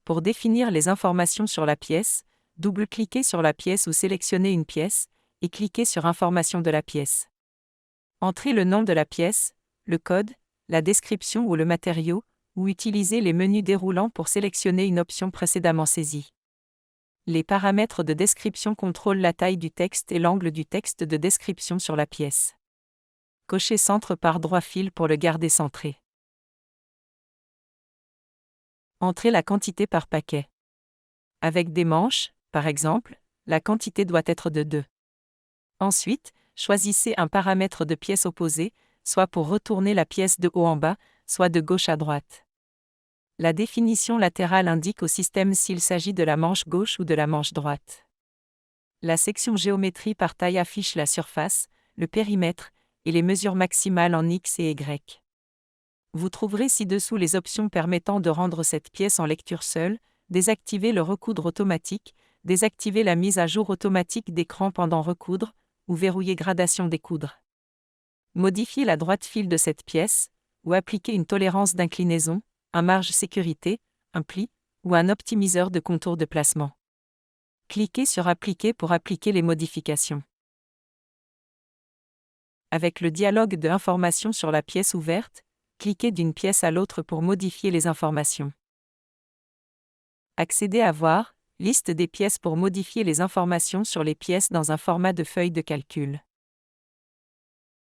Pour définir les informations sur la pièce, double-cliquez sur la pièce ou sélectionnez une pièce, et cliquez sur Information de la pièce. Entrez le nom de la pièce, le code, la description ou le matériau, ou utilisez les menus déroulants pour sélectionner une option précédemment saisie. Les paramètres de description contrôlent la taille du texte et l'angle du texte de description sur la pièce. Cochez Centre par droit fil pour le garder centré. Entrez la quantité par paquet. Avec des manches, par exemple, la quantité doit être de 2. Ensuite, choisissez un paramètre de pièce opposée, soit pour retourner la pièce de haut en bas, soit de gauche à droite. La définition latérale indique au système s'il s'agit de la manche gauche ou de la manche droite. La section Géométrie par taille affiche la surface, le périmètre, et les mesures maximales en X et Y. Vous trouverez ci-dessous les options permettant de rendre cette pièce en lecture seule, désactiver le recoudre automatique, désactiver la mise à jour automatique d'écran pendant recoudre, ou verrouiller gradation découdre. Modifier la droite fil de cette pièce, ou appliquer une tolérance d'inclinaison, un marge sécurité, un pli, ou un optimiseur de contour de placement. Cliquez sur Appliquer pour appliquer les modifications. Avec le dialogue de Information sur la pièce ouverte, cliquez d'une pièce à l'autre pour modifier les informations. Accédez à Voir, liste des pièces pour modifier les informations sur les pièces dans un format de feuille de calcul.